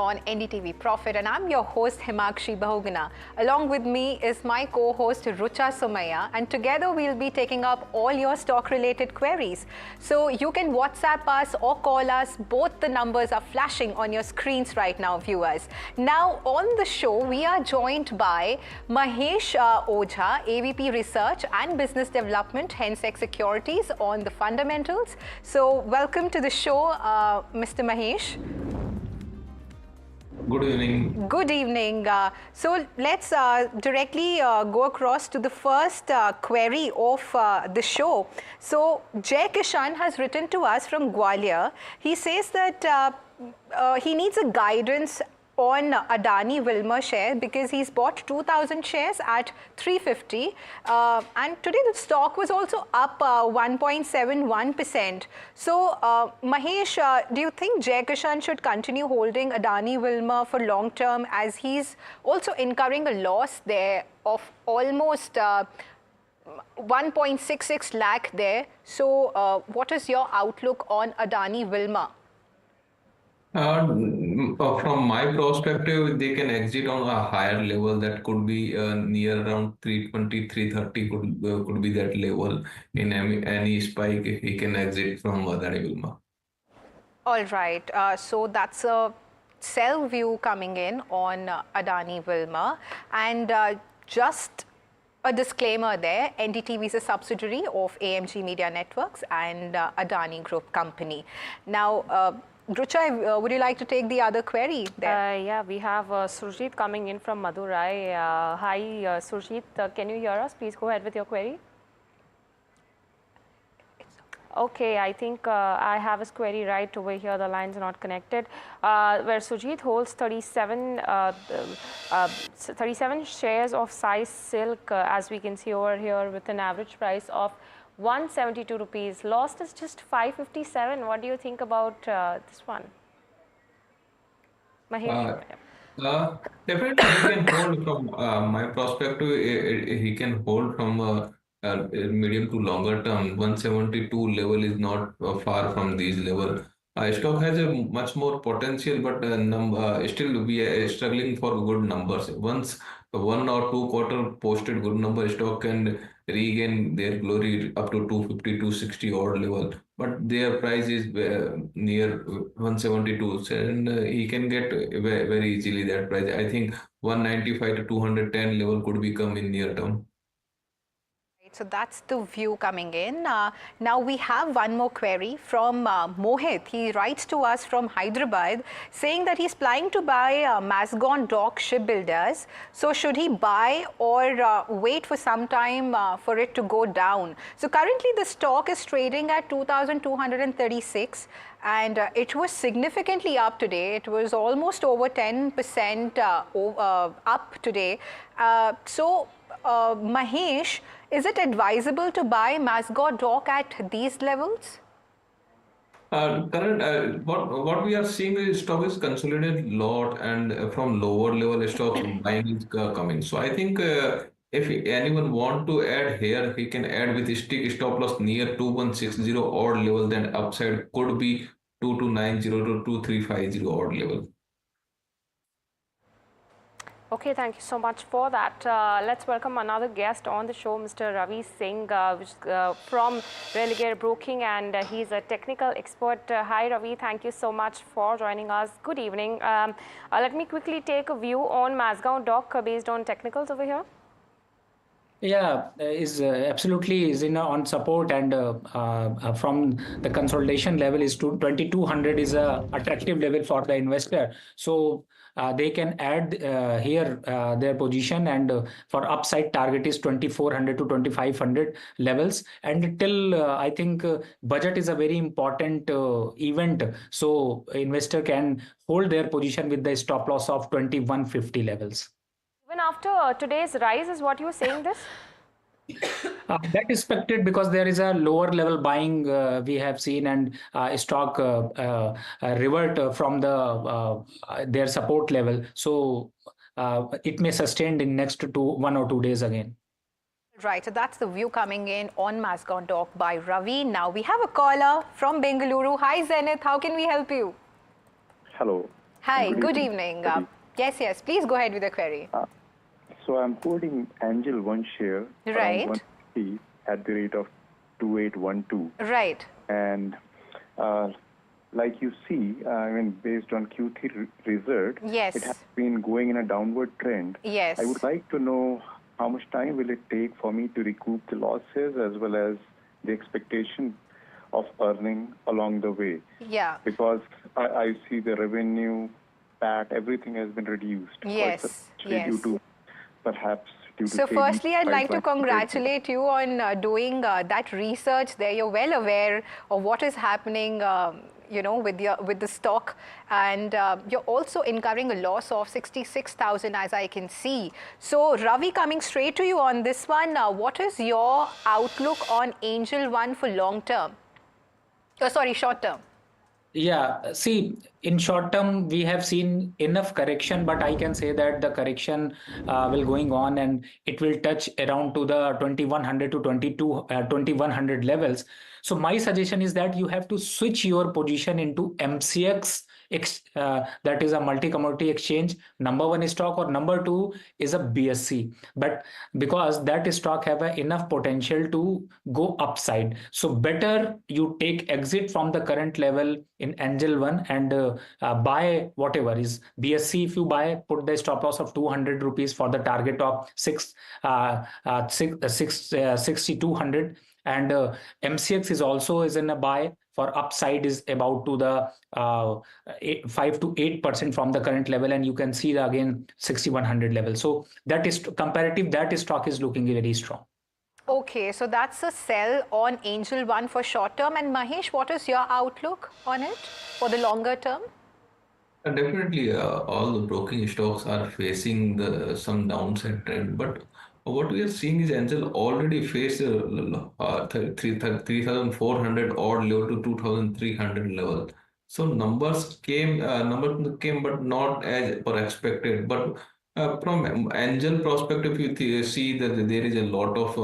on NDTV Profit, and I'm your host Himakshi Bahuguna. Along with me is my co-host Rucha Somaya, and together we'll be taking up all your stock-related queries. So you can WhatsApp us or call us. Both the numbers are flashing on your screens right now, viewers. Now on the show, we are joined by Mahesh Ojha, AVP Research and Business Development, Hensec Securities, on the fundamentals. So welcome to the show, Mr. Mahesh. Good evening. Good evening. So let's directly go across to the first query of the show. So Jay Kishan has written to us from Gwalior. He says that he needs a guidance on Adani Wilmar share because he's bought 2,000 shares at 350, and today the stock was also up 1.71%. So Mahesh, do you think Jay Kishan should continue holding Adani Wilmar for long term, as he's also incurring a loss there of almost 1.66 lakh there? So what is your outlook on Adani Wilmar? From my perspective, they can exit on a higher level. That could be near around 320, 330 could be that level. In any spike, he can exit from Adani Wilmar. All right. So that's a sell view coming in on Adani Wilmar. And just a disclaimer there, NDTV is a subsidiary of AMG Media Networks and Adani Group Company. Now, Rucha, would you like to take the other query there? Yeah, we have Surjit coming in from Madurai. Hi, Surjit, can you hear us? Please go ahead with your query. Okay, I think I have his query right over here. The lines are not connected. Where Surjit holds 37 shares of size silk, as we can see over here, with an average price of 172 rupees. Lost is just 557. What do you think about this one, Mahesh? Definitely, he can hold from my perspective. He can hold from medium to longer term. 172 level is not far from these level. Stock has a much more potential, but still we are struggling for good numbers. Once 1 or 2 quarter posted good number, stock can regain their glory up to 250, 260 odd level. But their price is near 172, and he can get very easily that price. I think 195 to 210 level could become in near term. So that's the view coming in. Now we have one more query from Mohit. He writes to us from Hyderabad saying that he's planning to buy Mazagon Dock shipbuilders. So should he buy or wait for some time for it to go down? So currently the stock is trading at 2,236. And it was significantly up today. It was almost over 10% up today. Mahesh, is it advisable to buy Mazagon Dock at these levels? What we are seeing is stock is consolidated lot, and from lower level stocks buying is coming. So I think if anyone want to add here, he can add with stick stop loss near 2160 odd level. Then upside could be 2290 to 2350 odd level. Okay, thank you so much for that. Let's welcome another guest on the show, Mr. Ravi Singh, from RailTel Broking, and he's a technical expert. Hi, Ravi. Thank you so much for joining us. Good evening. Let me quickly take a view on Mazagon Dock based on technicals over here. Yeah, is absolutely is on support, and from the consolidation level is to 2200 is a attractive level for the investor. So they can add here their position, and for upside target is 2400 to 2500 levels. And till I think budget is a very important event, so investor can hold their position with the stop loss of 2150 levels. Even after today's rise, is what you were saying this? That is expected because there is a lower level buying we have seen, and stock revert from the their support level. So it may sustain in next 1 or 2 days again. Right, so that's the view coming in on Mazagon Dock by Ravi. Now we have a caller from Bengaluru. Hi Zenith, how can we help you? Hello. Hi, good evening. Yes, please go ahead with the query. So I'm holding Angel One share Right. around 150 at the rate of 2812. Right. And like you see, based on Q3 result, Yes. it has been going in a downward trend. Yes. I would like to know how much time will it take for me to recoup the losses as well as the expectation of earning along the way. Yeah. Because I see the revenue, PAT, everything has been reduced. Yes. Yes. Due to perhaps due to So SEBI firstly, I'd like to guidelines. congratulate you on doing that research there. You're well aware of what is happening, with the stock, and you're also incurring a loss of 66,000, as I can see. So Ravi, coming straight to you on this one, what is your outlook on Angel One for long term? Short term. Yeah, see, in short term, we have seen enough correction, but I can say that the correction will going on and it will touch around to the 2100 to 2100 levels. So my suggestion is that you have to switch your position into MCX, that is a multi-commodity exchange, number one stock, or number two is a BSC. But because that stock have enough potential to go upside, so better you take exit from the current level in Angel One and buy whatever is BSC. If you buy, put the stop loss of 200 rupees for the target of 6,200. And MCX is also in a buy for upside is about to the 5 to 8% from the current level, and you can see the again 6,100 level. So that is comparative. That stock is looking very strong. Okay, so that's a sell on Angel One for short term. And Mahesh, what is your outlook on it for the longer term? Definitely, all the broking stocks are facing some downside trend, but what we are seeing is Angel already faced 3,400 odd level to 2,300 level. So numbers came, but not as per expected. But from Angel perspective, you see that there is a lot of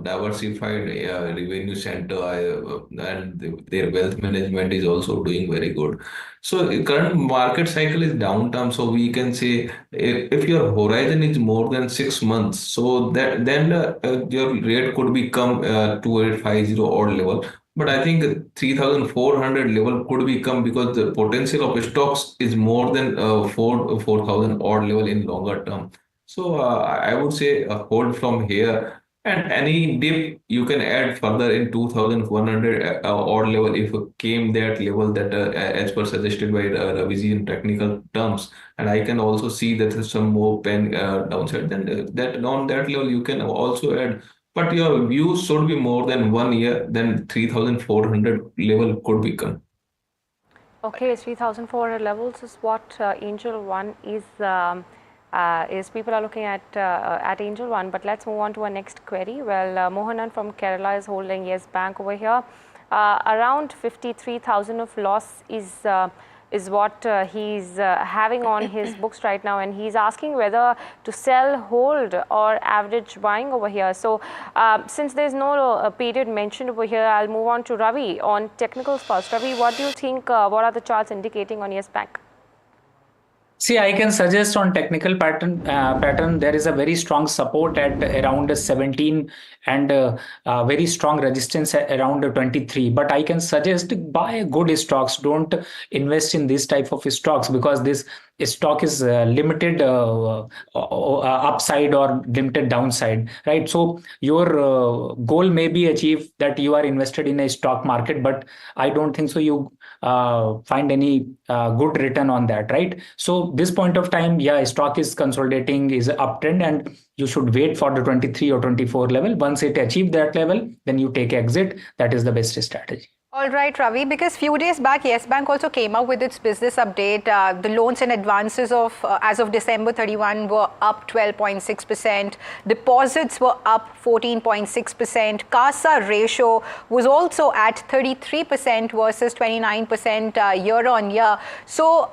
diversified revenue center, and their wealth management is also doing very good. So current market cycle is downturn. So we can say if your horizon is more than 6 months, so that then your rate could become 2850 odd level. But I think 3,400 level could become, because the potential of stocks is more than 4,000 odd level in longer term. So I would say hold from here, and any dip you can add further in 2,100 odd level if it came that level that as per suggested by Raviji in technical terms. And I can also see that there's some more pen downside. Then that on that level you can also add. But your view should be more than 1 year, then 3,400 level could become. Okay, 3,400 levels is what Angel One is people are looking at Angel One. But let's move on to our next query. Well, Mohanan from Kerala is holding Yes Bank over here. Around 53,000 of loss is what he's having on his books right now, and he's asking whether to sell, hold, or average buying over here. So since there's no period mentioned over here, I'll move on to Ravi on technicals first. Ravi, what do you think, what are the charts indicating on Yes Bank? See, I can suggest on technical pattern, there is a very strong support at around 17 and very strong resistance at around 23. But I can suggest buy good stocks. Don't invest in this type of stocks, because this stock is limited upside or limited downside, right? So your goal may be achieved that you are invested in a stock market, but I don't think so you find any good return on that, right? So this point of time, yeah, stock is consolidating, is uptrend, and you should wait for the 23 or 24 level. Once it achieves that level, then you take exit. That is the best strategy. All right, Ravi, because few days back, Yes Bank also came out with its business update. The loans and advances of as of December 31 were up 12.6%. Deposits were up 14.6%. CASA ratio was also at 33% versus 29% year on year. So,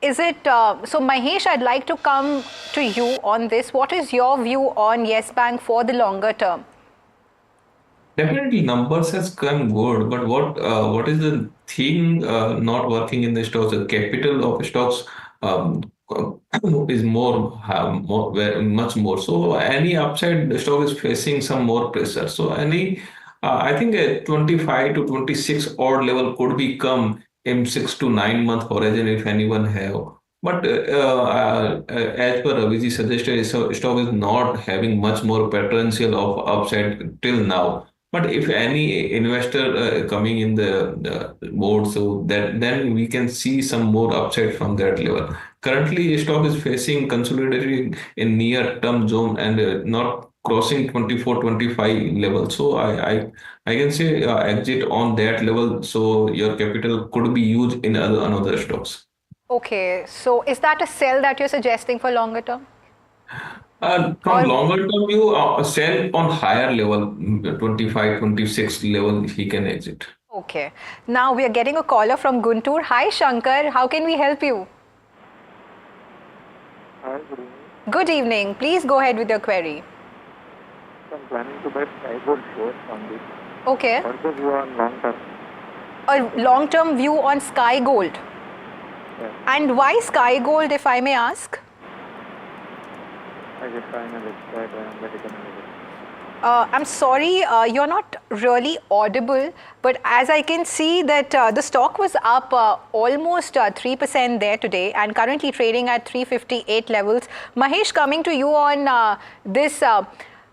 so Mahesh, I'd like to come to you on this. What is your view on Yes Bank for the longer term? Definitely, numbers has come good, but what is the thing not working in the stocks? The capital of stocks um, is much more. So any upside, the stock is facing some more pressure. So I think a 25 to 26 odd level could become in 6 to 9 month horizon if anyone have. But as per Raviji suggested, so stock is not having much more potential of upside till now. But if any investor coming in the board, so that then we can see some more upside from that level. Currently, stock is facing consolidating in near-term zone and not crossing 24, 25 level. So I can say exit on that level. So your capital could be used in another stocks. Okay, so is that a sell that you're suggesting for longer term? From Or longer term view, sell on higher level, 25, 26 level, he can exit. okay. Now we are getting a caller from Guntur. Hi Shankar, how can we help you? Hi, good evening. Good evening. Please go ahead with your query. I'm planning to buy Sky Gold shares on this. Okay. What's the view on long term? A long-term view on Sky Gold. Yeah, And why Sky Gold, if I may ask? I just find a website and that economic. I'm sorry, you're not really audible, but as I can see that the stock was up almost 3% there today and currently trading at 358 levels. Mahesh, coming to you on this,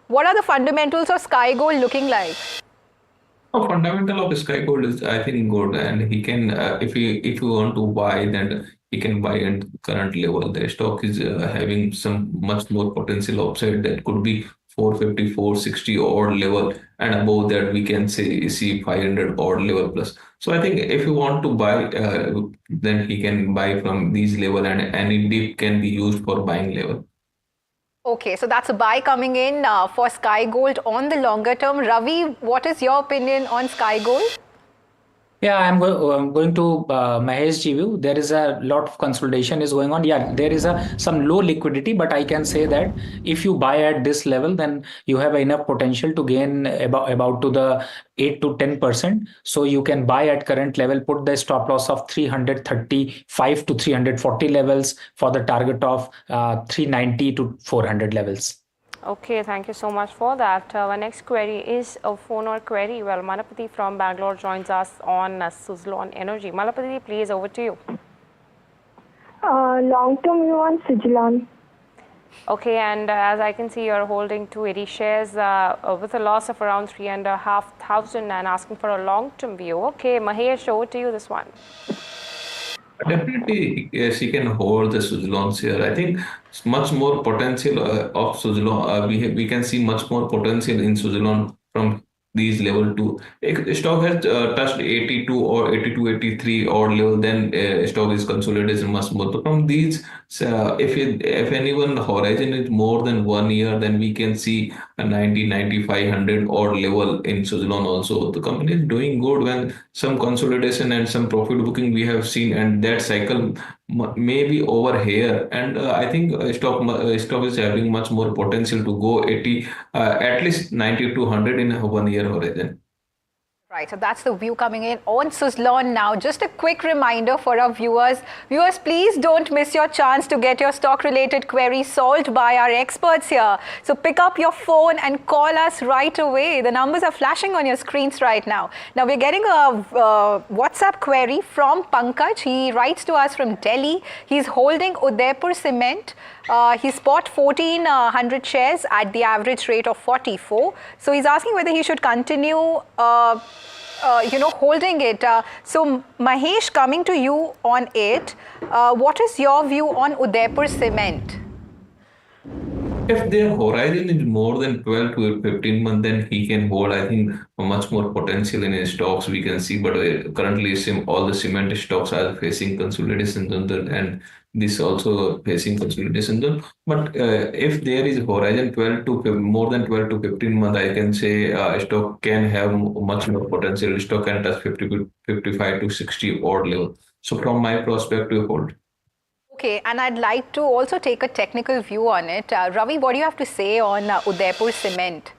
what are the fundamentals of Sky Gold looking like? The fundamental of Sky Gold is, I think, good, and he can, if you want to buy, then he can buy at current level. The stock is having some much more potential upside that could be 450, 460 odd level, and above that we can say see 500 odd level plus. So I think if you want to buy, then he can buy from these level, and any dip can be used for buying level. Okay, so that's a buy coming in for Sky Gold on the longer term. Ravi, what is your opinion on Sky Gold? Yeah, I'm going to Mahesh ji view. There is a lot of consolidation is going on. Yeah, there is some low liquidity, but I can say that if you buy at this level, then you have enough potential to gain about to the 8 to 10%. So you can buy at current level, put the stop loss of 335 to 340 levels for the target of 390 to 400 levels. Okay, thank you so much for that. Our next query is a phone or query. Well, Malapati from Bangalore joins us on Suzlon Energy. Malapati, please, over to you. Long-term view on Suzlon. Okay, and as I can see, you're holding 280 shares with a loss of around 3,500 and asking for a long-term view. Okay, Mahesh, over to you this one. Definitely, yes, he can hold the Suzlons here. I think it's much more potential of Suzlon. We can see much more potential in Suzlon from these level two. Stock has touched 82 or 82, 83 or level, then stock is consolidated much more. So from these, if anyone horizon is more than 1 year, then we can see a 90, 95, 100 or level in Suzlon also. The company is doing good when some consolidation and some profit booking we have seen, and that cycle may be over here. And I think stock is having much more potential to go 80, at least 90 to 100 in a 1 year horizon. Right, so that's the view coming in on Suzlon now. Just a quick reminder for our viewers. Viewers, please don't miss your chance to get your stock-related queries solved by our experts here. So pick up your phone and call us right away. The numbers are flashing on your screens right now. Now, we're getting a WhatsApp query from Pankaj. He writes to us from Delhi. He's holding Udaipur Cement. He's bought 1,400 shares at the average rate of 44. So he's asking whether he should continue holding it. So Mahesh, coming to you on it, what is your view on Udaipur Cement? If their horizon is more than 12 to 15 months, then he can hold, I think, much more potential in his stocks we can see. But currently, all the cement stocks are facing consolidation zone, and this also facing consolidation zone. But if there is horizon 12 to more than 12 to 15 months, I can say stock can have much more potential. Stock can touch 50 to 55 to 60 odd level. So from my perspective, hold. Okay, and I'd like to also take a technical view on it. Ravi, what do you have to say on Udaipur Cement?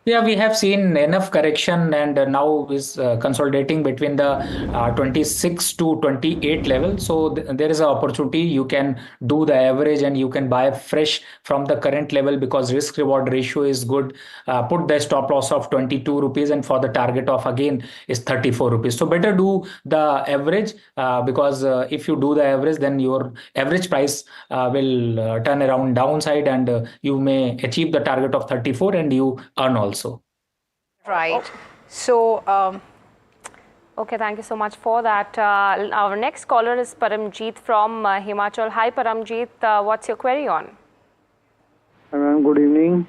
Yeah, we have seen enough correction and now is consolidating between the 26 to 28 level. So there is an opportunity. You can do the average and you can buy fresh from the current level because risk reward ratio is good. Put the stop loss of 22 rupees and for the target of again is 34 rupees. So better do the average because if you do the average, then your average price will turn around downside and you may achieve the target of 34 and you earn also. Right. So, Okay, thank you so much for that. Our next caller is Paramjeet from Himachal. Hi, Paramjeet. What's your query on? Ma'am, good evening.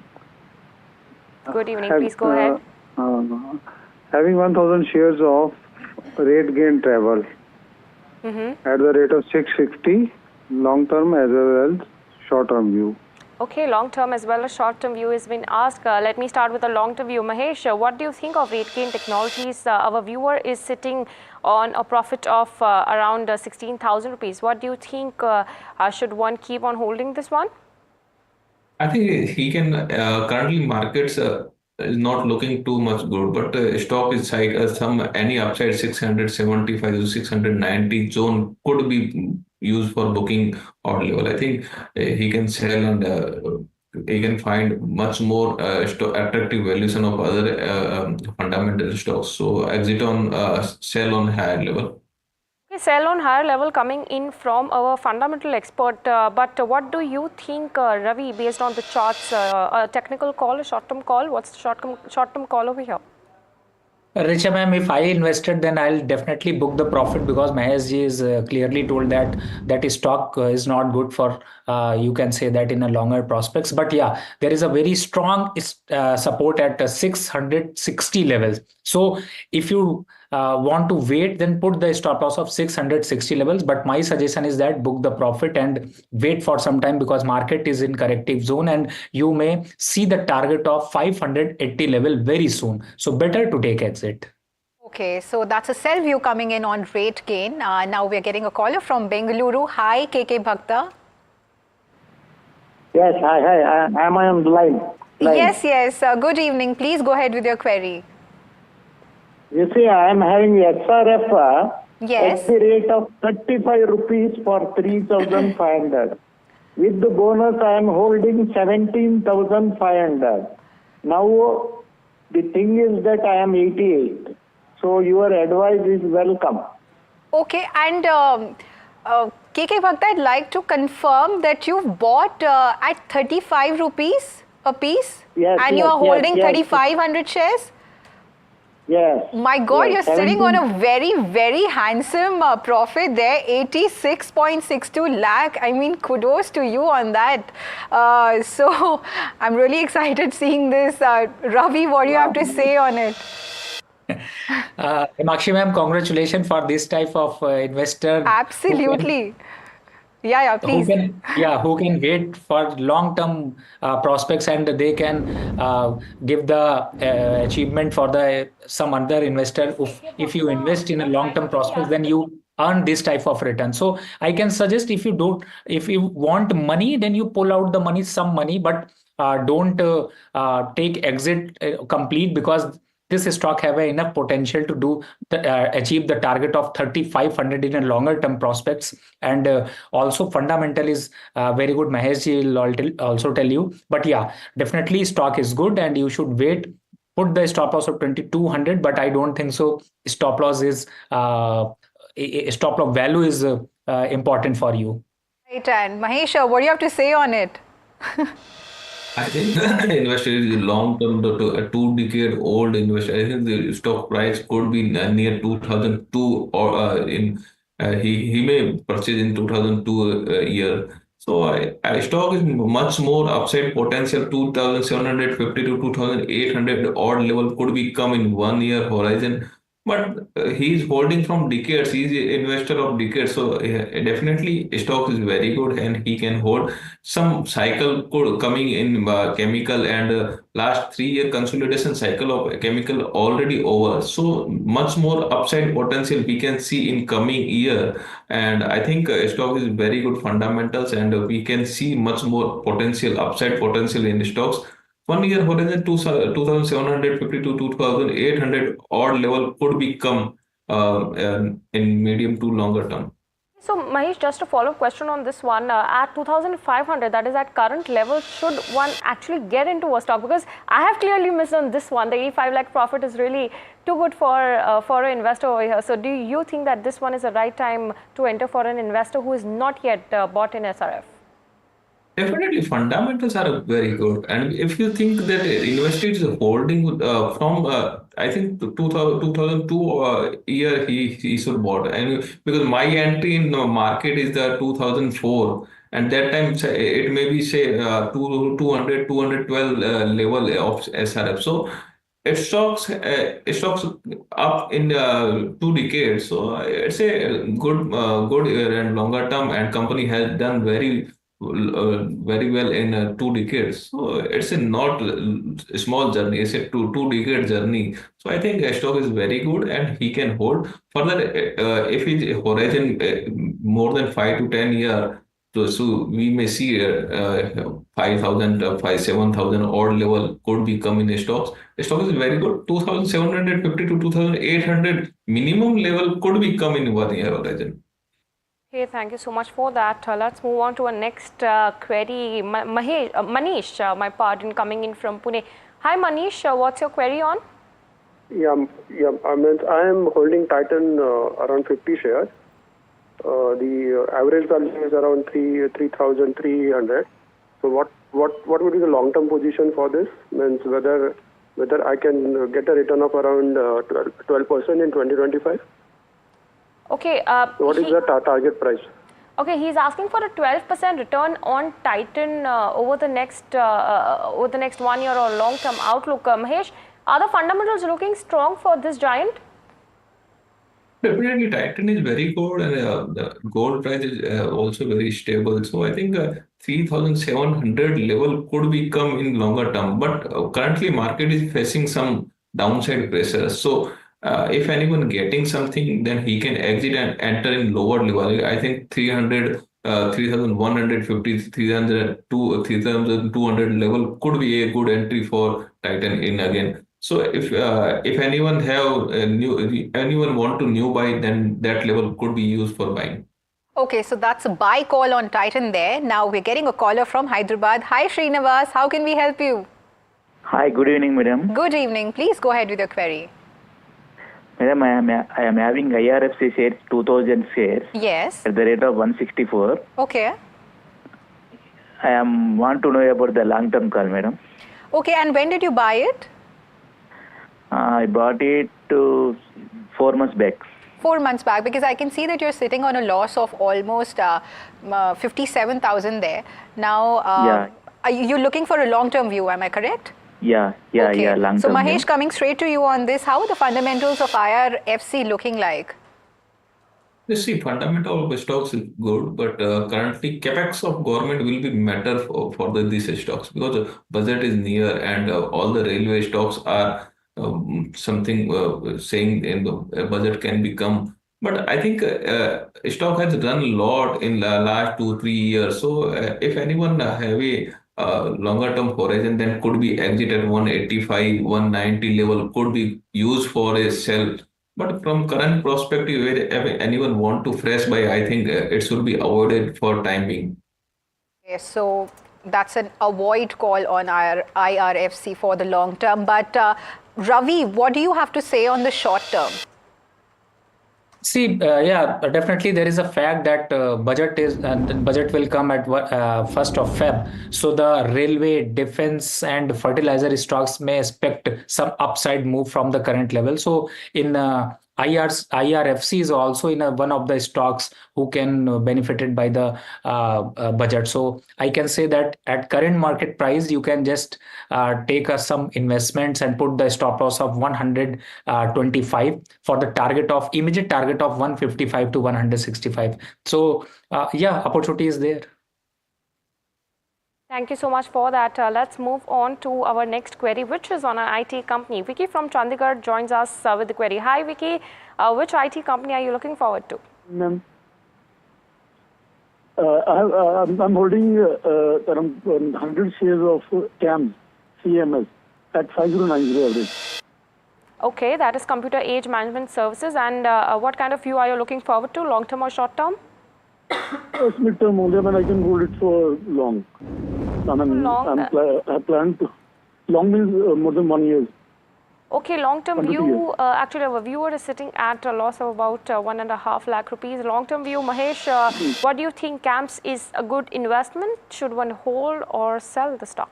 Good evening. Please go ahead. Having 1,000 shares of rate gain travel at the rate of 660, long term as well as short term view. Okay, long-term as well as short-term view has been asked. Let me start with the long-term view. Mahesh, what do you think of RailTel Technologies? Our viewer is sitting on a profit of around 16,000 rupees. What do you think? Should one keep on holding this one? I think he can currently markets is not looking too much good, but stock is like some any upside 675 to 690 zone could be used for booking odd level. I think he can sell and he can find much more attractive valuation of other fundamental stocks. So exit on sell on higher level. Sell on higher level coming in from our fundamental expert. But what do you think, Ravi, based on the charts, a technical call, a short-term call? What's the short-term call over here? Richa ma'am, if I invested, then I'll definitely book the profit because Mahesh ji is clearly told that stock is not good for, you can say that in a longer prospects. But yeah, there is a very strong support at 660 levels. So if you want to wait, then put the stop loss of 660 levels. But my suggestion is that book the profit and wait for some time because market is in corrective zone and you may see the target of 580 level very soon. So better to take exit. okay, so that's a sell view coming in on rate gain. Now we're getting a caller from Bengaluru. Hi, KK Bhakta. Yes, hi. Am I on the line? Yes. Good evening. Please go ahead with your query. You see, I am having XRF Yes. at the rate of 35 rupees for 3,500. With the bonus, I am holding 17,500. Now, the thing is that I am 88. So your advice is welcome. Okay, and KK Bhakta, I'd like to confirm that you've bought at 35 rupees a piece and you are holding 3,500 shares? Yes. My God, yes, you're sitting on a very, very handsome profit there, 86.62 lakh. I mean, kudos to you on that. So I'm really excited seeing this. Ravi, what do you have to say on it? Himakshi ma'am, congratulations for this type of investor. Absolutely. Yeah, please. Who can wait for long-term prospects and they can give the achievement for some other investor. If you invest in a long-term prospects, then you earn this type of return. So I can suggest if you want money, then you pull out the money, some money, but don't take exit complete because this stock have enough potential to do achieve the target of 3,500 in a longer term prospects, and also fundamental is very good. Mahesh ji will also tell you, but yeah, definitely stock is good and you should wait. Put the stop loss of 2,200, but I don't think so. Stop loss is stop loss value is important for you. Right, and Mahesh, what do you have to say on it? I think the investor is long-term, a 2-decade-old investor. I think the stock price could be near 2002, or he may purchase in 2002 year. So I stock is much more upside potential. 2,750 to 2,800 odd level could be come in 1 year horizon. But he is holding from decades. He is an investor of decades. So definitely stock is very good and he can hold. Some cycle could coming in chemical and last 3 year consolidation cycle of chemical already over. So much more upside potential we can see in coming year. And I think stock is very good fundamentals and we can see much more potential, upside potential in stocks. 1 year horizon, 2,750 to 2,800 odd level could become in medium to longer term. So Mahesh, just a follow-up question on this one. At 2,500, that is at current level, should one actually get into a stock? Because I have clearly missed on this one. The 85 lakh profit is really too good for an investor over here. So do you think that this one is the right time to enter for an investor who is not yet bought in SRF? Definitely, fundamentals are very good. And if you think that investor is holding from, I think 2002 year he should bought. And because my entry in the market is the 2004. And that time it may be say 212 level of SRF. So it stocks up in 2 decades. So it's a good and longer term, and company has done very well in 2 decades. So it's a not small journey. It's a two decade journey. So I think stock is very good and he can hold further if his horizon more than 5 to 10 years. So we may see 5,000, 7,000 odd level could be come in stocks. The stock is very good. 2,750 to 2,800 minimum level could be come in 1 year horizon. Okay, thank you so much for that. Let's move on to our next query. Manish, my pardon, coming in from Pune. Hi Manish, what's your query on? I am holding Titan around 50 shares. The average value is around 3,300. So what would be the long-term position for this? Means whether I can get a return of around 12% in 2025? Okay. What is the target price? Okay, he's asking for a 12% return on Titan over the next 1 year or long-term outlook. Mahesh, are the fundamentals looking strong for this giant? Definitely, Titan is very good, and the gold price is also very stable. So I think 3,700 level could become in longer term, but currently market is facing some downside pressure. So if anyone getting something, then he can exit and enter in lower level. I think 300, 3,150, 3,200 level could be a good entry for Titan in again. So if anyone want to new buy, then that level could be used for buying. Okay, so that's a buy call on Titan there. Now we're getting a caller from Hyderabad. Hi Srinivas, how can we help you? Hi, good evening, madam. Good evening. Please go ahead with your query. Madam, I am having IRFC shares, 2,000 shares. Yes. At the rate of 164. Okay. I want to know about the long-term call, madam. Okay, and when did you buy it? I bought it 4 months back. 4 months back, because I can see that you're sitting on a loss of almost 57,000 there. Now, are you looking for a long-term view? Am I correct? Yeah, okay. long-term. So Mahesh, coming straight to you on this, how are the fundamentals of IRFC looking like? You see, fundamental of the stocks is good, but currently capex of government will be matter for these stocks, because the budget is near, and all the railway stocks are something saying in the budget can become. But I think stock has done a lot in the last 2-3 years. So if anyone have a longer term horizon, then could be exit at 185, 190 level, could be used for a sell. But from current perspective, if anyone want to fresh buy, I think it should be avoided for time being. Okay, so that's an avoid call on our IRFC for the long term. But Ravi, what do you have to say on the short term? See, definitely there is a fact that budget will come at 1st of Feb. So the railway, defense, and fertilizer stocks may expect some upside move from the current level. So in IRFC is also in one of the stocks who can benefited by the budget. So I can say that at current market price, you can just take some investments and put the stop loss of 125 for the immediate target of 155 to 165. So opportunity is there. Thank you so much for that. Let's move on to our next query, which is on an IT company. Vicky from Chandigarh joins us with the query. Hi, Vicky. Which IT company are you looking forward to? Ma'am, I'm holding around 100 shares of CAMS, CMS at 5090 average. Okay, that is Computer Age Management Services. And what kind of view are you looking forward to, long term or short term? It's mid-term only. I mean, I can hold it for long. I mean, Long, I plan to. Long means more than 1 year. Okay, long-term 1 to 2 view, years. actually our viewer is sitting at a loss of about 1.5 lakh rupees. Long-term view, Mahesh, what do you think CAMS is a good investment? Should one hold or sell the stock?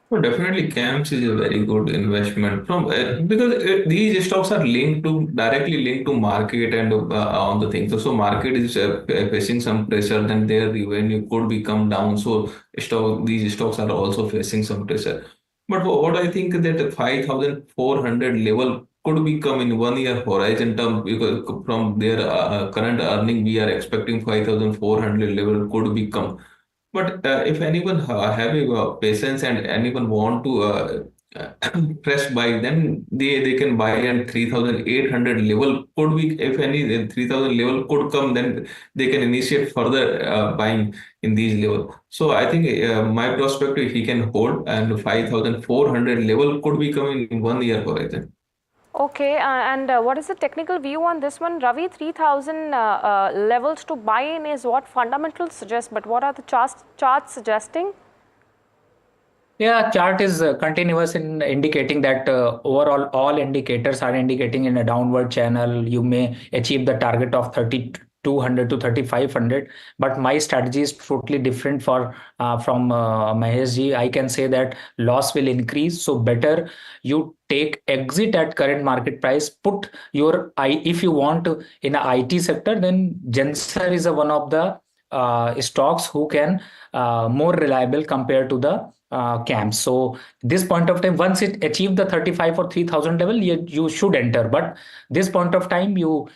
So definitely, CAMS is a very good investment because these stocks are directly linked to market and on the things. So market is facing some pressure, then their revenue could become down. So these stocks are also facing some pressure. But what I think that 5,400 level could become in 1 year horizon term, because from their current earning, we are expecting 5,400 level could become. But if anyone have patience and anyone want to fresh buy, then they can buy at 3,800 level could be, if any 3,000 level could come, then they can initiate further buying in these level. So I think my perspective, he can hold, and 5,400 level could be coming in 1 year horizon. Okay, and what is the technical view on this one? Ravi, 3,000 levels to buy in is what fundamentals suggest, but what are the charts suggesting? Yeah, chart is continuous in indicating that overall all indicators are indicating in a downward channel. You may achieve the target of 3,200 to 3,500, but my strategy is totally different from Mahesh ji. I can say that loss will increase, so better you take exit at current market price. Put your if you want to in a IT sector, then Gensar is one of the stocks who can more reliable compared to the CAMS. So this point of time, once it achieve the 35 or 3,000 level, you should enter. But this point of time, you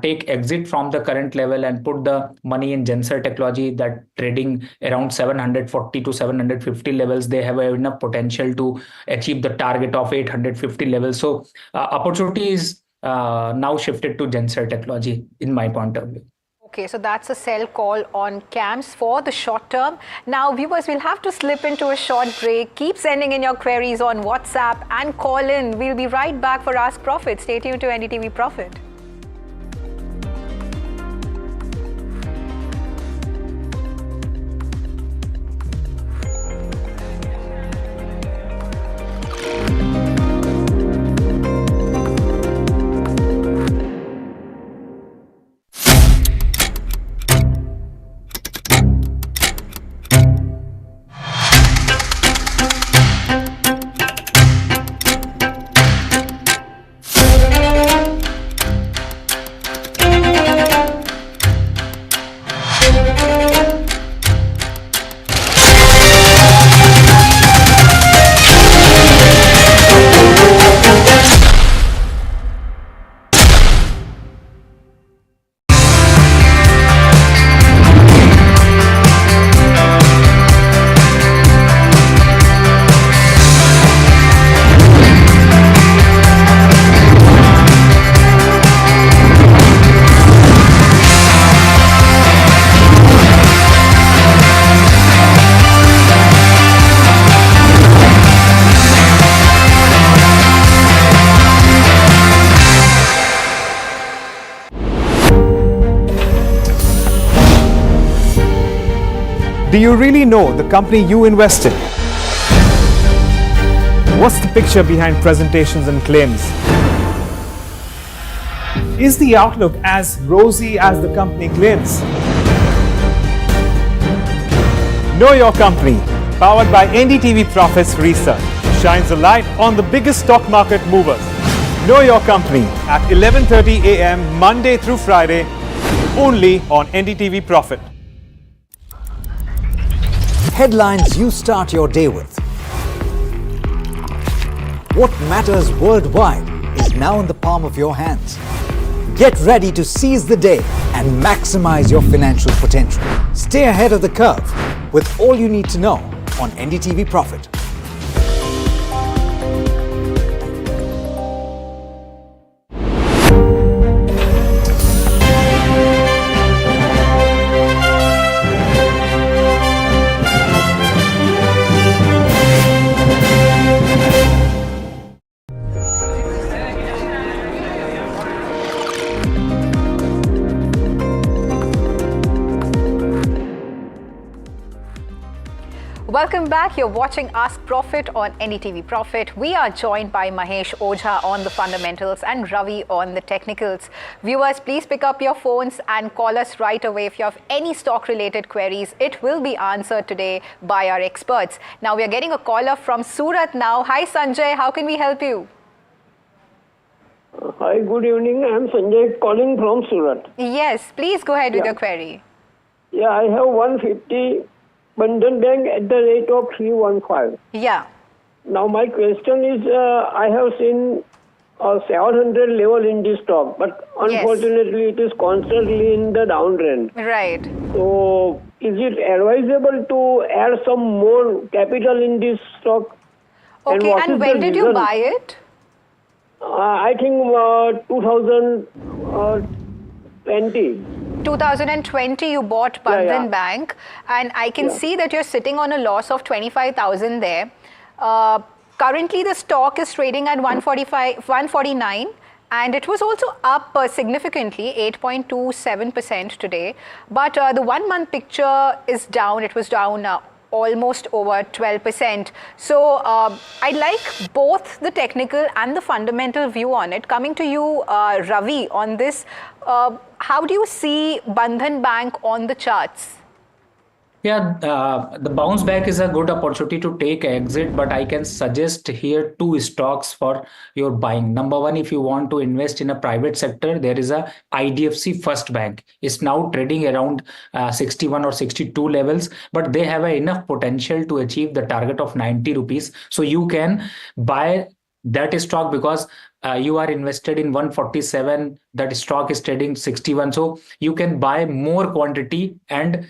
take exit from the current level and put the money in Gensar Technology that trading around 740 to 750 levels. They have enough potential to achieve the target of 850 levels. So opportunity is now shifted to Gensar Technology in my point of view. Okay, so that's a sell call on CAMS for the short term. Now, viewers, we'll have to slip into a short break. Keep sending in your queries on WhatsApp and call in. We'll be right back for Ask Profit. Stay tuned to NDTV Profit. Do you really know the company you invest in? What's the picture behind presentations and claims? Is the outlook as rosy as the company claims? Know Your Company, powered by NDTV Profits Research, shines a light on the biggest stock market movers. Know Your Company at 11:30 a.m. Monday through Friday, only on NDTV Profit. Headlines you start your day with. What matters worldwide is now in the palm of your hands. Get ready to seize the day and maximize your financial potential. Stay ahead of the curve with all you need to know on NDTV Profit. Welcome back. You're watching Ask Profit on NDTV Profit. We are joined by Mahesh Ojha on the fundamentals and Ravi on the technicals. Viewers, please pick up your phones and call us right away if you have any stock-related queries. It will be answered today by our experts. Now, we are getting a caller from Surat now. Hi, Sanjay. How can we help you? Hi, good evening. I am Sanjay calling from Surat. Yes, please go ahead with your query. Yeah, I have 150 Bandhan Bank at the rate of 315. Yeah. Now my question is, I have seen a 700 level in this stock, but unfortunately it is constantly in the downtrend. Right. So is it advisable to add some more capital in this stock? Okay, and when did you buy it? I think 2020. 2020 you bought Bandhan Bank, and I can see that you're sitting on a loss of 25,000 there. Currently the stock is trading at 149, and it was also up significantly, 8.27% today. But the 1 month picture is down. It was down almost over 12%. So I'd like both the technical and the fundamental view on it. Coming to you, Ravi, on this, how do you see Bandhan Bank on the charts? Yeah, the bounce back is a good opportunity to take exit, but I can suggest here two stocks for your buying. Number one, if you want to invest in a private sector, there is a IDFC First Bank. It's now trading around 61 or 62 levels, but they have enough potential to achieve the target of 90 rupees. So you can buy that stock because you are invested in 147, that stock is trading 61. So you can buy more quantity, and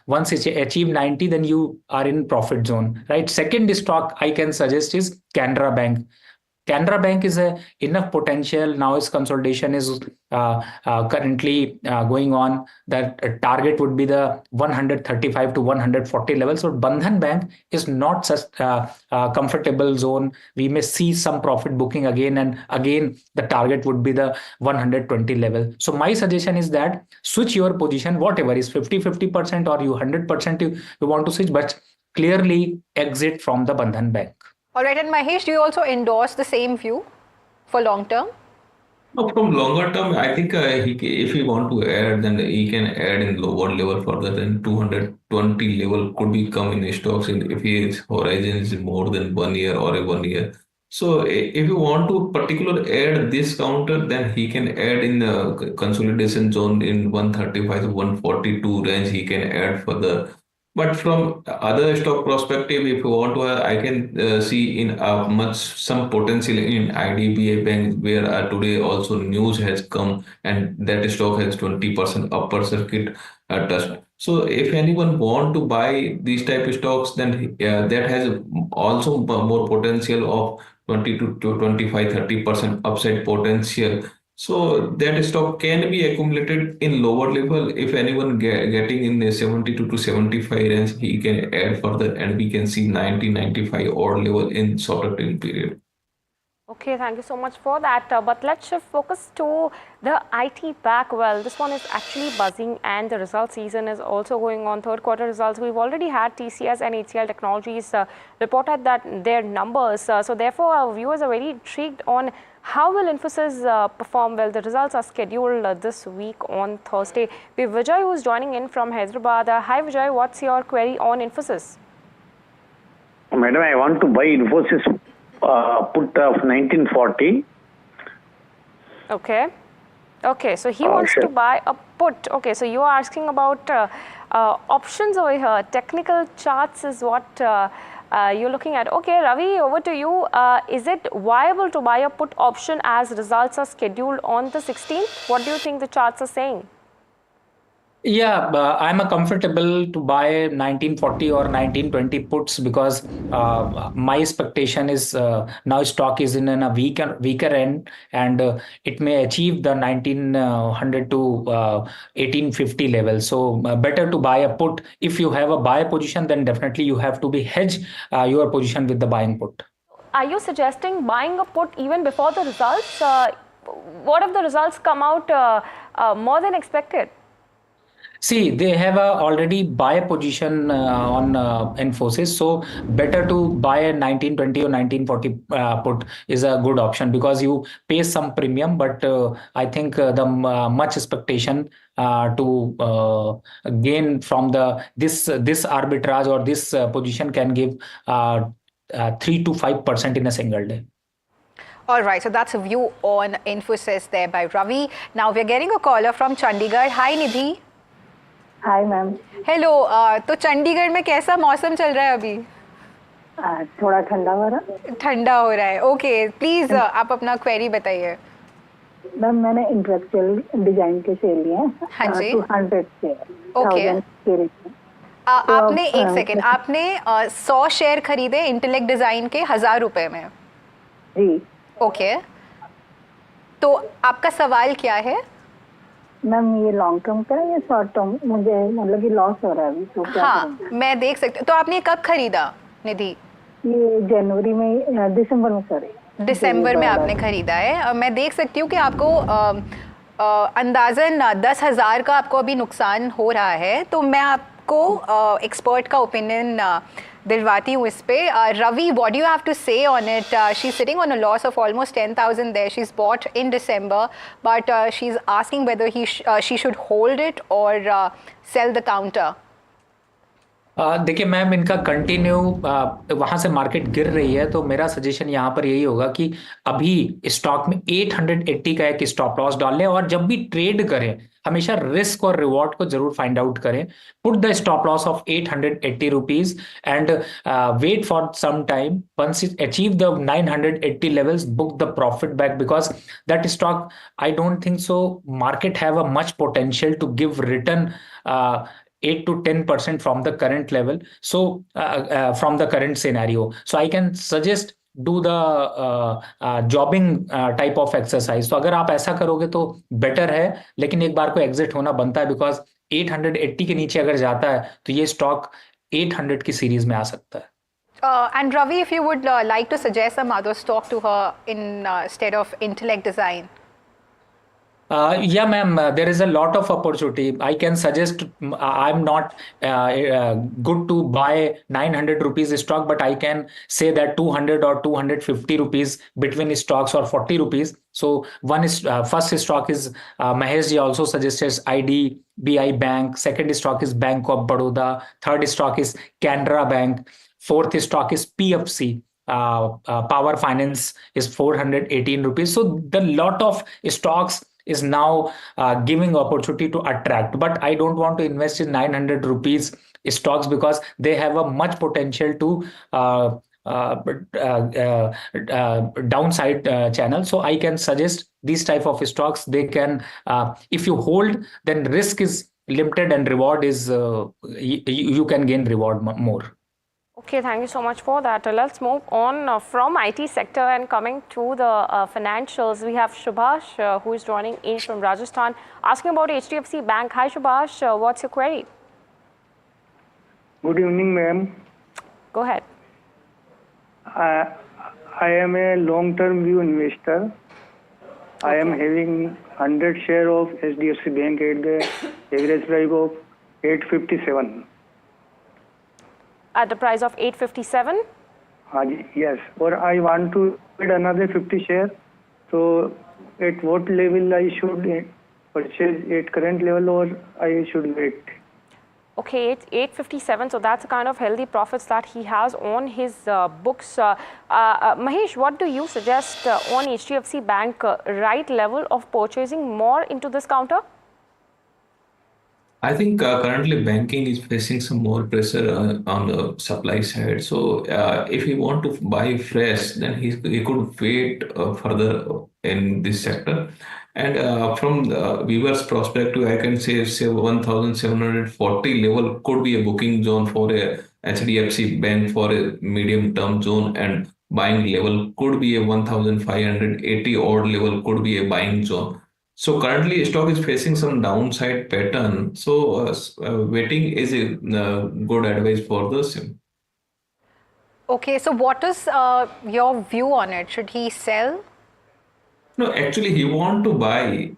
once it achieve 90, then you are in profit zone, right? Second stock I can suggest is Canara Bank. Canara Bank is enough potential. Now its consolidation is currently going on. That target would be the 135 to 140 level. So Bandhan Bank is not such comfortable zone. We may see some profit booking again, and again the target would be the 120 level. So my suggestion is that switch your position, whatever is 50% or you 100% you want to switch, but clearly exit from the Bandhan Bank. All right, and Mahesh, do you also endorse the same view for long term? No, from longer term, I think if he want to add, then he can add in lower level further than 220 level could be come in stocks if his horizon is more than 1 year or a 1 year. So if you want to particular add this counter, then he can add in the consolidation zone in 135 to 142 range. He can add further. But from other stock perspective, if you want to, I can see in some potential in IDBI Bank, where today also news has come, and that stock has 20% upper circuit touched. So if anyone want to buy these type of stocks, then that has also more potential of 20 to 25, 30% upside potential. So that stock can be accumulated in lower level. If anyone getting in the 72 to 75 range, he can add further, and we can see 90, 95 odd level in shorter time period. Okay, thank you so much for that. But let's shift focus to the IT pack. Well, this one is actually buzzing, and the result season is also going on. Third quarter results, we've already had TCS and HCL Technologies reported that their numbers. So therefore, our viewers are very intrigued on how will Infosys perform. Well, the results are scheduled this week on Thursday. We have Vijay, who is joining in from Hyderabad. Hi Vijay, what's your query on Infosys? Madam, I want to buy Infosys put of 1940. Okay, so he wants to buy a put. Okay, so you are asking about options over here. Technical charts is what you're looking at. Okay, Ravi, over to you. Is it viable to buy a put option as results are scheduled on the 16th? What do you think the charts are saying? Yeah, I'm comfortable to buy 1940 or 1920 puts because my expectation is now stock is in a weaker end, and it may achieve the 1900 to 1850 level. So better to buy a put. If you have a buy position, then definitely you have to be hedge your position with the buying put. Are you suggesting buying a put even before the results? What if the results come out more than expected? See, they have a already buy position on Infosys, so better to buy a 1920 or 1940 put is a good option because you pay some premium, but I think the much expectation to gain from this arbitrage or this position can give 3 to 5% in a single day. All right, so that's a view on Infosys there by Ravi. Now we're getting a caller from Chandigarh. Hi, Nidhi. Hi ma'am. Hello. तो चंडीगढ़ में कैसा मौसम चल रहा है अभी? थोड़ा ठंडा हो रहा। ठंडा हो रहा है, ओके। प्लीज आप अपना क्वेरी बताइए। मैम मैंने इंटेलेक्चुअल डिजाइन के शेयर लिए हैं। हाँ जी। 200 शेयर। ओके। आपने एक सेकेंड, आपने 100 शेयर खरीदे इंटेलेक्ट डिजाइन के 1000 रुपए में? जी। ओके, तो आपका सवाल क्या है? मैम ये लॉन्ग टर्म का है या शॉर्ट टर्म? मुझे मतलब कि लॉस हो रहा है अभी, तो क्या हाँ मैं देख सकती हूँ। तो आपने कब खरीदा निधि? ये जनवरी में, दिसंबर में, सॉरी दिसंबर में आपने खरीदा है। मैं देख सकती हूँ कि आपको अंदाजन 10,000 का आपको अभी नुकसान हो रहा है। तो मैं आपको एक्सपर्ट का ओपिनियन दिलवाती हूँ इस पे। Ravi, what do you have to say on it? She's sitting on a loss of almost 10,000 there. She's bought in December, but she's asking whether she should hold it or sell the counter. देखिए ma'am, इनका continue वहां से market गिर रही है, तो मेरा suggestion यहाँ पर यही होगा कि अभी स्टॉक में 880 का एक स्टॉप लॉस डाल लें और जब भी ट्रेड करें हमेशा रिस्क और रिवॉर्ड को जरूर फाइंड आउट करें। Put the stop loss of 880 rupees and wait for some time. Once it achieve the 980 levels, book the profit back because that stock I don't think so market have a much potential to give return 8 to 10% from the current level. So from the current scenario, so I can suggest do the jobbing type of exercise. तो अगर आप ऐसा करोगे तो better है, लेकिन एक बार को एग्जिट होना बनता है बिकॉज 880 के नीचे अगर जाता है तो ये स्टॉक 800 की सीरीज में आ सकता है। And Ravi, if you would like to suggest some other stock to her instead of Intellect Design. Yeah, ma'am, there is a lot of opportunity. I can suggest, I'm not good to buy 900 rupees stock, but I can say that 200 or 250 rupees between stocks or 40 rupees. So one is first stock is Mahesh ji also suggested IDBI Bank. Second stock is Bank of Baroda. Third stock is Canara Bank. Fourth stock is PFC. Power Finance is 418 rupees. So the lot of stocks is now giving opportunity to attract, but I don't want to invest in 900 rupees stocks because they have a much potential to downside channel. So I can suggest these type of stocks. They can, if you hold, then risk is limited and reward is you can gain reward more. Okay, thank you so much for that. Let's move on from IT sector and coming to the financials. We have Subhash who is joining in from Rajasthan, asking about HDFC Bank. Hi Subhash, what's your query? Good evening, ma'am. Go ahead. I am a long-term view investor. Okay. I am having 100 share of HDFC Bank at the average price of 857. At the price of 857? Yes. Or I want to add another 50 share. So at what level I should purchase at current level or I should wait? Okay, it's 857. So that's the kind of healthy profits that he has on his books. Mahesh, what do you suggest on HDFC Bank right level of purchasing more into this counter? I think currently banking is facing some more pressure on the supply side. So if he want to buy fresh, then he could wait further in this sector. And from the viewer's perspective, I can say 1,740 level could be a booking zone for a HDFC Bank for a medium term zone, and buying level could be a 1,580 odd level could be a buying zone. So currently stock is facing some downside pattern. So waiting is a good advice for the sim. Okay, so what is your view on it? Should he sell? No, actually, he want to buy.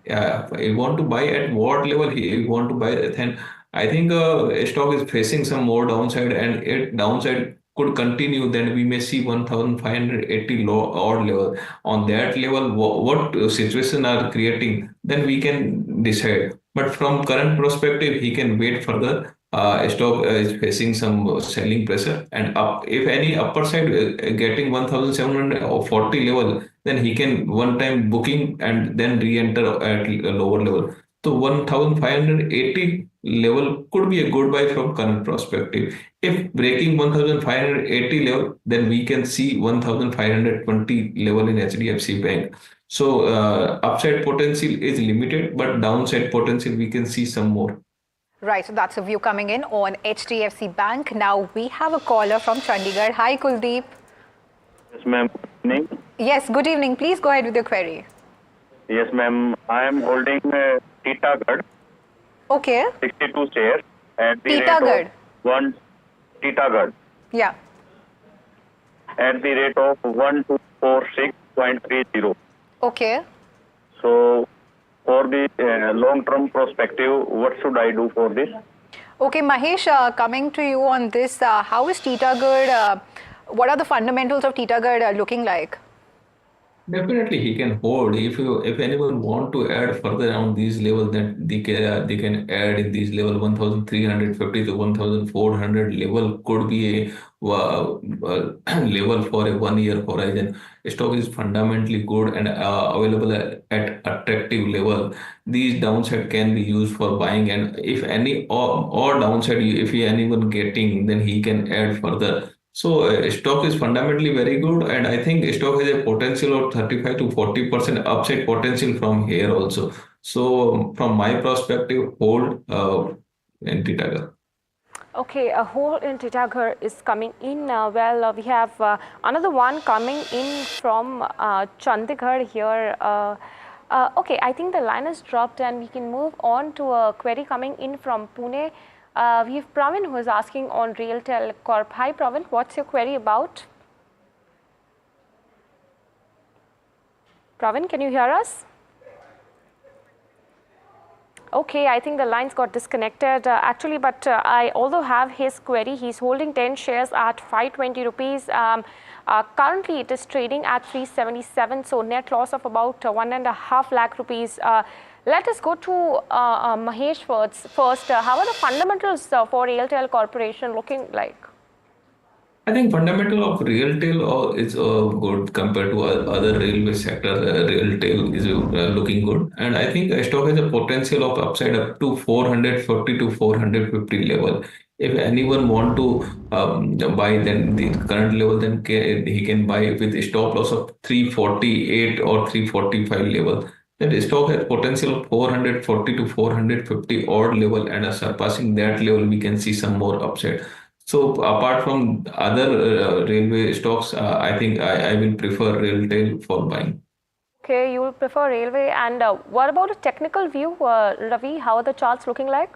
He want to buy at what level he want to buy. Then I think stock is facing some more downside, and it downside could continue. Then we may see 1,580 low odd level. On that level, what situation are creating? Then we can decide. But from current perspective, he can wait further. Stock is facing some selling pressure, and up if any upper side getting 1,740 level, then he can one time booking and then re-enter at a lower level. So 1,580 level could be a good buy from current perspective. If breaking 1,580 level, then we can see 1,520 level in HDFC Bank. So upside potential is limited, but downside potential we can see some more. Right, so that's a view coming in on HDFC Bank. Now we have a caller from Chandigarh. Hi, Kuldeep. Yes, ma'am. Good evening. Yes, good evening. Please go ahead with your query. Yes, ma'am. I am holding Titagarh. Okay. 62 shares at the Titagarh. rate of one. Titagarh. Yeah. At the rate of 1246.30. Okay. So, for the long-term perspective, what should I do for this? Okay, Mahesh, coming to you on this, how is Titagarh, what are the fundamentals of Titagarh looking like? Definitely, he can hold. If anyone want to add further on these levels, then they can add in these level 1,350 to 1,400 level could be a level for a 1 year horizon. Stock is fundamentally good and available at attractive level. These downside can be used for buying, and if any or downside, if anyone getting, then he can add further. So stock is fundamentally very good, and I think stock has a potential of 35 to 40% upside potential from here also. So from my perspective, hold in Titagarh. Okay, a hold in Titagarh is coming in. We have another one coming in from Chandigarh here. Okay, I think the line is dropped and we can move on to a query coming in from Pune. We have Pravin who is asking on RailTel Corp. Hi Pravin, what's your query about? Pravin, can you hear us? Okay, I think the lines got disconnected actually, but I also have his query. He's holding 10 shares at 520 rupees. Currently, it is trading at 377, so net loss of about 1.5 lakh rupees. Let us go to Mahesh first. How are the fundamentals for RailTel Corporation looking like? I think fundamental of RailTel is good compared to other railway sector. RailTel is looking good, and I think stock has a potential of upside up to 440 to 450 level. If anyone want to buy, then the current level, then he can buy with a stop loss of 348 or 345 level. Then the stock has potential of 440 to 450 odd level, and surpassing that level, we can see some more upside. So apart from other railway stocks, I think I will prefer RailTel for buying. Okay, you will prefer railway. And what about a technical view, Ravi? How are the charts looking like?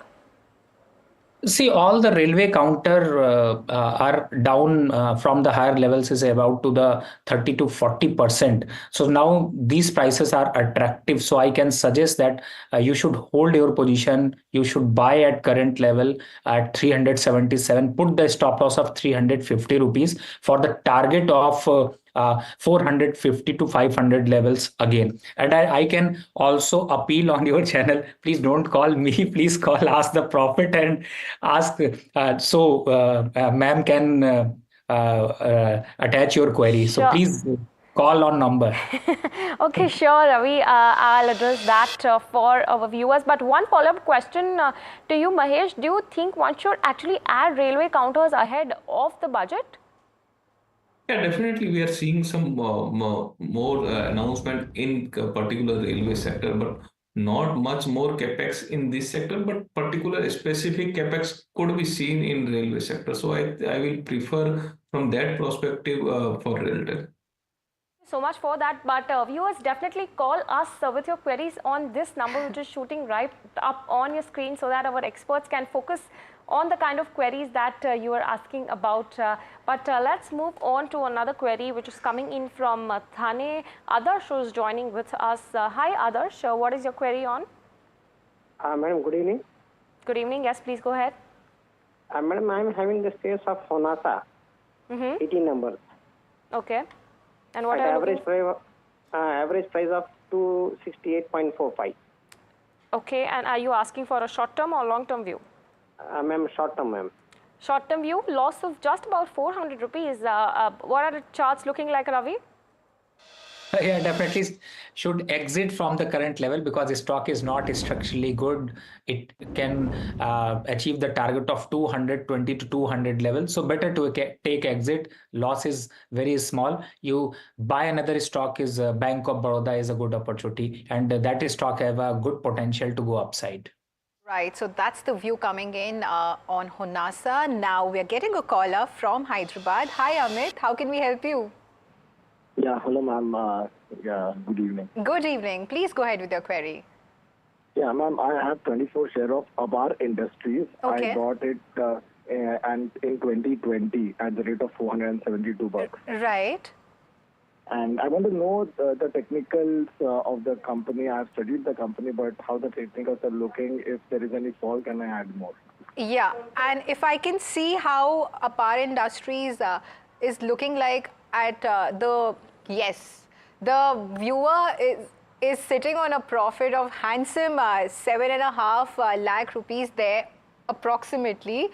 See, all the railway counter are down from the higher levels is about to the 30 to 40%. So now these prices are attractive. So I can suggest that you should hold your position. You should buy at current level at 377. Put the stop loss of 350 rupees for the target of 450 to 500 levels again. And I can also appeal on your channel. Please don't call me. Please call Ask the Profit and ask. Ma'am can attach your query. So please call on number. Okay, sure, Ravi. I'll address that for our viewers. But one follow-up question to you, Mahesh. Do you think one should actually add railway counters ahead of the budget? Yeah, definitely. We are seeing some more announcement in particular railway sector, but not much more capex in this sector. But particular specific capex could be seen in railway sector. So I will prefer from that perspective for RailTel. So much for that, but viewers, definitely call us with your queries on this number which is shooting right up on your screen so that our experts can focus on the kind of queries that you are asking about. But let's move on to another query which is coming in from Thane. Adarsh is joining with us. Hi Adarsh, what is your query on? Madam, good evening. Good evening. Yes, please go ahead. Madam, I am having the shares of Honasa, 18 numbers. Okay. And what at are average price of 268.45. Okay, and are you asking for a short-term or long-term view? Ma'am, short-term, ma'am. Short-term view, loss of just about 400 rupees. What are the charts looking like, Ravi? Yeah, definitely should exit from the current level because the stock is not structurally good. It can achieve the target of 220 to 200 level. So better to take exit. Loss is very small. You buy another stock is Bank of Baroda is a good opportunity, and that stock have a good potential to go upside. Right, so that's the view coming in on Honasa. Now we're getting a caller from Hyderabad. Hi Amit, how can we help you? Yeah, hello ma'am. Yeah, good evening. Good evening. Please go ahead with your query. Yeah, ma'am, I have 24 share of Apar Industries. Okay. I bought it and in 2020 at the rate of 472 bucks. Right. And I want to know the technicals of the company. I have studied the company, but how the technicals are looking. If there is any fall, can I add more? Yeah, and if I can see how Apar Industries is looking like at the viewer is sitting on a profit of handsome 7.5 lakh rupees there approximately.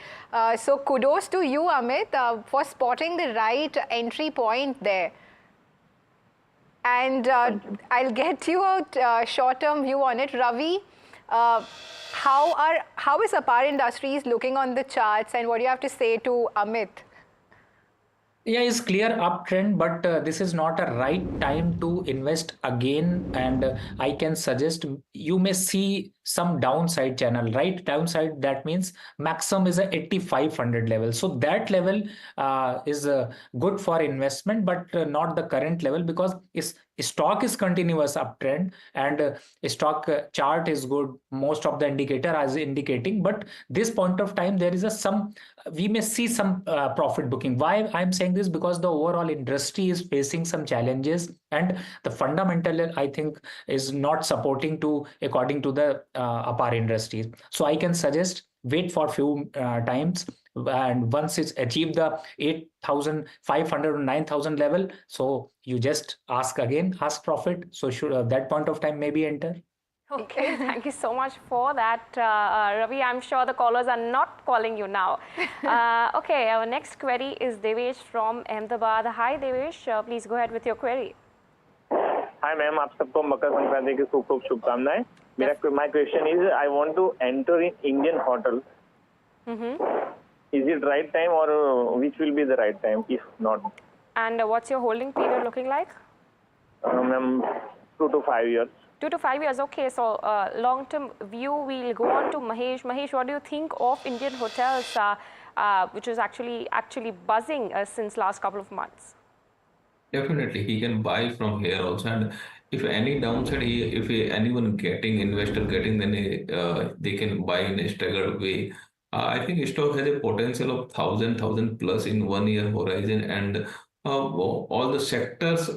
So kudos to you, Amit, for spotting the right entry point there. And I'll get you a short-term view on it. Ravi, how is Apar Industries looking on the charts, and what do you have to say to Amit? Yeah, it's clear uptrend, but this is not a right time to invest again. And I can suggest you may see some downside channel, right? Downside, that means maximum is a 8,500 level. So that level is good for investment, but not the current level because stock is continuous uptrend and stock chart is good. Most of the indicator is indicating, but this point of time there is we may see some profit booking. Why I'm saying this? Because the overall industry is facing some challenges and the fundamental I think is not supporting to according to the Apar Industries. So I can suggest wait for few times, and once it's achieved the 8,500 or 9,000 level, so you just ask profit. So should that point of time maybe enter. Okay, thank you so much for that, Ravi. I'm sure the callers are not calling you now. Okay, our next query is Devesh from Ahmedabad. Hi Devesh, please go ahead with your query. Hi ma'am, आप सबको मकर संक्रांति की खूब शुभकामनाएं. My question is, I want to enter in Indian hotel. Is it right time or which will be the right time if not? And what's your holding period looking like? Ma'am, 2 to 5 years. 2 to 5 years, okay. So long-term view, we'll go on to Mahesh. Mahesh, what do you think of Indian hotels, which is actually buzzing since last couple of months? Definitely, he can buy from here also. And if any downside, anyone investor getting, then they can buy in a staggered way. I think stock has a potential of 1,000 plus in 1 year horizon, and all the sectors,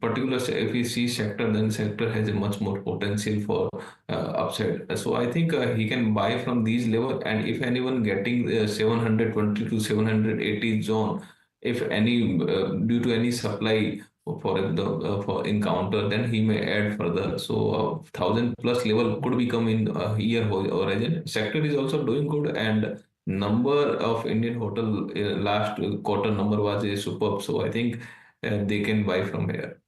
particularly if we see sector, then sector has a much more potential for upside. So I think he can buy from these level, and if anyone getting 720 to 780 zone, if any due to any supply for encounter, then he may add further. So 1,000 plus level could become in year horizon. Sector is also doing good, and number of Indian hotel last quarter number was superb. So I think they can buy from here.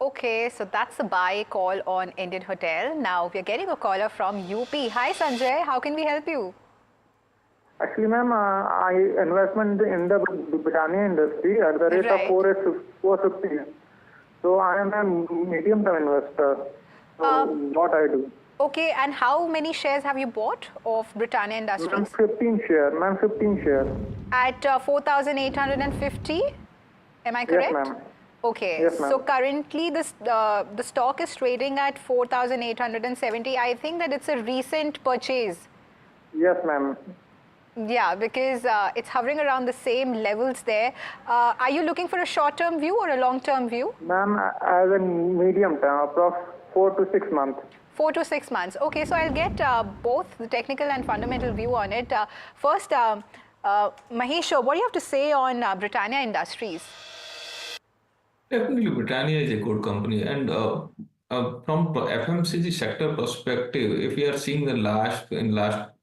Okay, so that's a buy call on Indian Hotel. Now we're getting a caller from UP. Hi Sanjay, how can we help you? Actually, ma'am, I investment in the Britannia industry at the rate of 450. So I am a medium-term investor. So what I do? Okay, and how many shares have you bought of Britannia Industries? 15 shares, ma'am, 15 shares. At 4,850, am I correct? Yes, ma'am. Okay, yes, so currently the stock is trading at 4,870. I think that it's a recent purchase. Yes, ma'am. Yeah, because it's hovering around the same levels there. Are you looking for a short-term view or a long-term view? Ma'am, as a medium term, approx 4 to 6 months. 4 to 6 months. Okay, so I'll get both the technical and fundamental view on it. First, Mahesh, what do you have to say on Britannia Industries? Definitely, Britannia is a good company, and from FMCG sector perspective, if we are seeing the last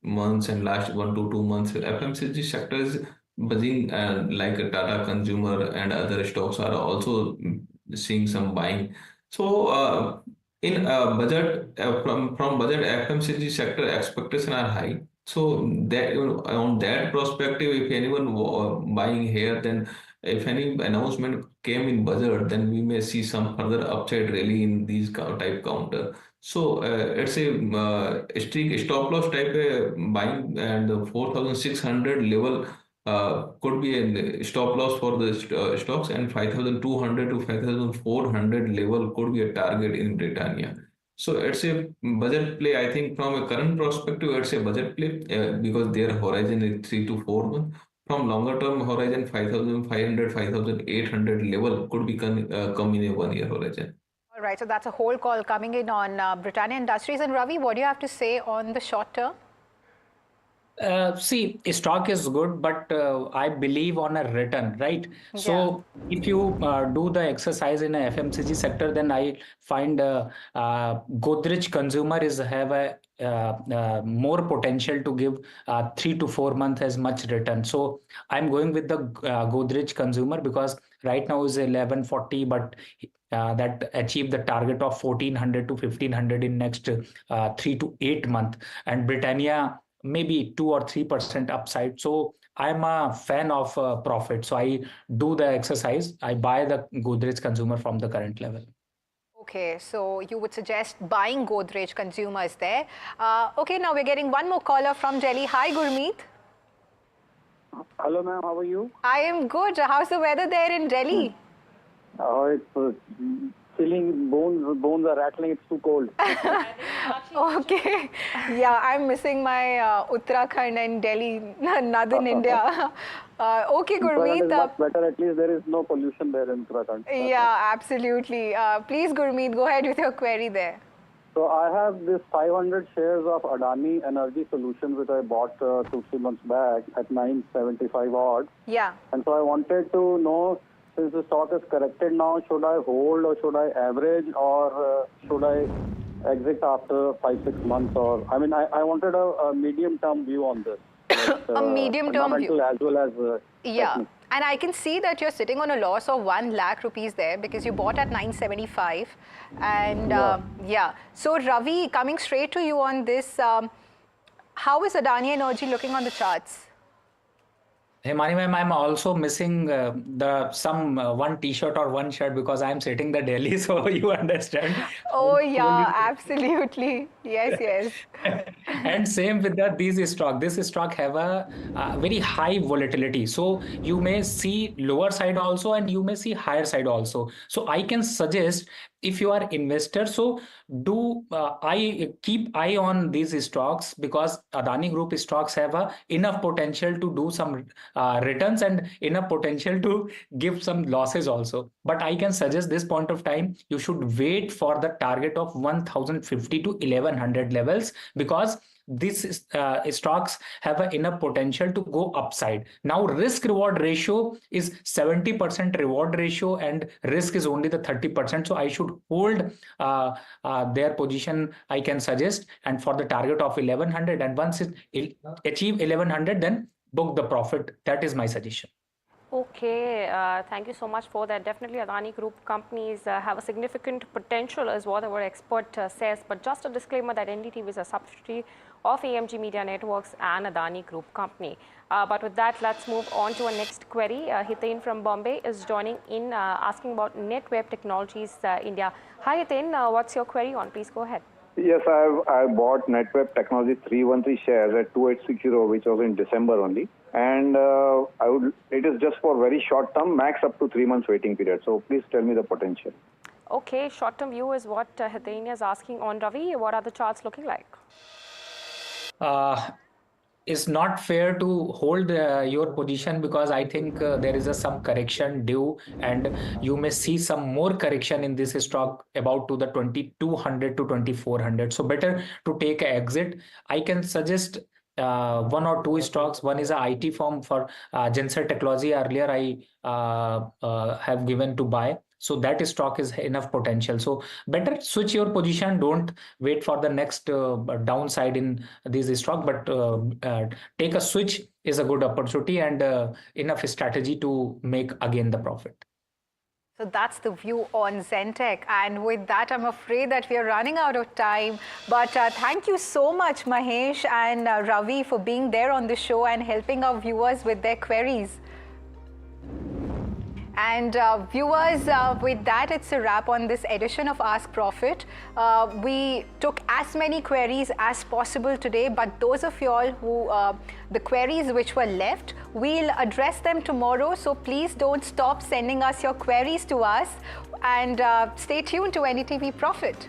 months and last 1 to 2 months, FMCG sector is buzzing, like Tata Consumer and other stocks are also seeing some buying. So, in budget from budget FMCG sector expectation are high. So that on that perspective, if anyone buying here, then if any announcement came in budget, then we may see some further upside rally in these type counter. So it's a strict stop loss type buying, and the 4,600 level could be a stop loss for the stocks, and 5,200 to 5,400 level could be a target in Britannia. So it's a budget play. I think from a current perspective, it's a budget play because their horizon is 3 to 4 months. From longer term horizon, 5,500, 5,800 level could be come in a 1 year horizon. All right, so that's a whole call coming in on Britannia Industries. And Ravi, what do you have to say on the short term? See, stock is good, but I believe on a return, right? So if you do the exercise in a FMCG sector, then I find Godrej Consumer have a more potential to give 3 to 4 months as much return. So I'm going with the Godrej Consumer because right now is 1140, but that achieve the target of 1400 to 1500 in next 3 to 8 months, and Britannia maybe 2 or 3% upside. So I'm a fan of profit. So I do the exercise. I buy the Godrej Consumer from the current level. Okay, so you would suggest buying Godrej Consumers there. Okay, now we're getting one more caller from Delhi. Hi, Gurmeet. Hello, ma'am. How are you? I am good. How's the weather there in Delhi? Oh, it's chilling. Bones are rattling. It's too cold. Okay. Yeah, I'm missing my Uttarakhand and Delhi, northern India. Okay, Gurmeet. But better. At least there is no pollution there in Uttarakhand. Yeah, absolutely. Please, Gurmeet, go ahead with your query there. So I have this 500 shares of Adani Energy Solutions, which I bought 2-3 months back at 975 odd. Yeah. And so I wanted to know, since the stock is corrected now, should I hold or should I average, or should I exit after 5-6 months? Or I mean, I wanted a medium-term view on this. Like, a medium-term view. As well as yeah. technical. And I can see that you're sitting on a loss of 1 lakh rupees there because you bought at 975. And yeah. So Ravi, coming straight to you on this, how is Adani Energy looking on the charts? Himani ma'am, I'm also missing one T-shirt or one shirt because I'm sitting the Delhi, so you understand. Oh yeah, absolutely. Yes, yes. And same with these stock. This stock have a very high volatility. So you may see lower side also, and you may see higher side also. So I can suggest, if you are investor, so do I keep eye on these stocks, because Adani Group stocks have enough potential to do some returns and enough potential to give some losses also. But I can suggest this point of time, you should wait for the target of 1050 to 1100 levels, because these stocks have enough potential to go upside. Now risk reward ratio is 70% reward ratio and risk is only the 30%. So I should hold their position, I can suggest, and for the target of 1100, and once it achieve 1100, then book the profit. That is my suggestion. Okay, thank you so much for that. Definitely Adani Group companies have a significant potential, as what our expert says. But just a disclaimer that NDTV is a subsidiary of AMG Media Networks and Adani Group company. But with that, let's move on to our next query. Hiten from Bombay is joining in, asking about Netweb Technologies India. Hi Hiten, what's your query on? Please go ahead. Yes, I bought Netweb Technologies 313 shares at 2860, which was in December only, and it is just for very short term, max up to 3 months waiting period. So please tell me the potential. Okay, short term view is what Hiten is asking on. Ravi, what are the charts looking like? it's not fair to hold your position, because I think there is some correction due, and you may see some more correction in this stock about to the 2200 to 2400. So better to take an exit. I can suggest one or two stocks. One is a IT firm for Genser Technology. Earlier I have given to buy. So that stock is enough potential. So better switch your position. Don't wait for the next downside in this stock, but take a switch is a good opportunity and enough strategy to make again the profit. So that's the view on Zentech. And with that, I'm afraid that we are running out of time. But thank you so much, Mahesh and Ravi, for being there on the show and helping our viewers with their queries. And viewers, with that, it's a wrap on this edition of Ask Profit. We took as many queries as possible today, but those of you all who, the queries which were left, we'll address them tomorrow. So please don't stop sending us your queries to us, and stay tuned to NDTV Profit.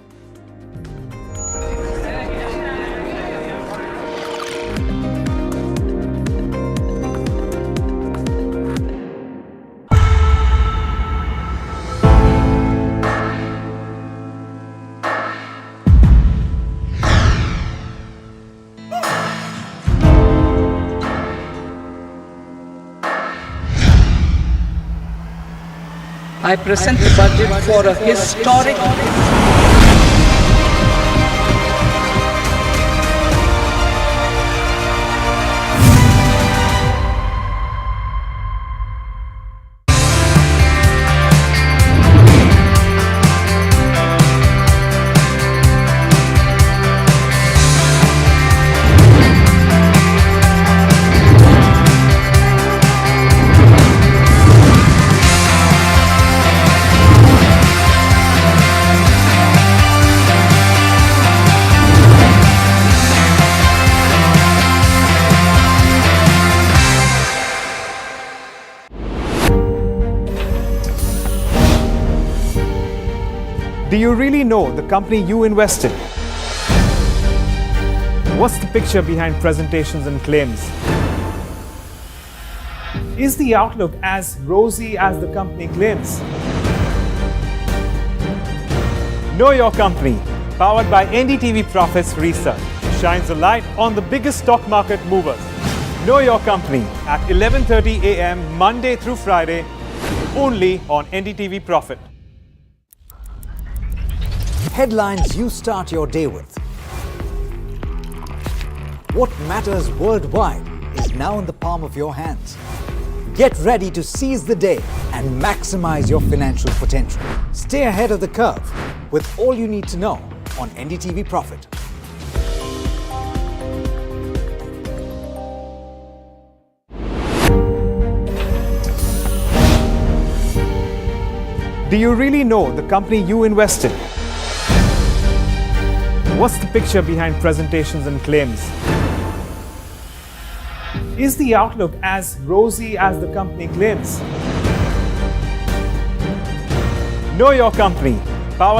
I present the budget for a historic Do you really know the company you invest in? What's the picture behind presentations and claims? Is the outlook as rosy as the company claims? Know Your Company, powered by NDTV Profits Research, shines a light on the biggest stock market movers. Know Your Company at 11:30 a.m. Monday through Friday, only on NDTV Profit. Headlines you start your day with. What matters worldwide is now in the palm of your hands. Get ready to seize the day and maximize your financial potential. Stay ahead of the curve with all you need to know on NDTV Profit. Do you really know the company you invest in? What's the picture behind presentations and claims? Is the outlook as rosy as the company claims? Know Your Company, powered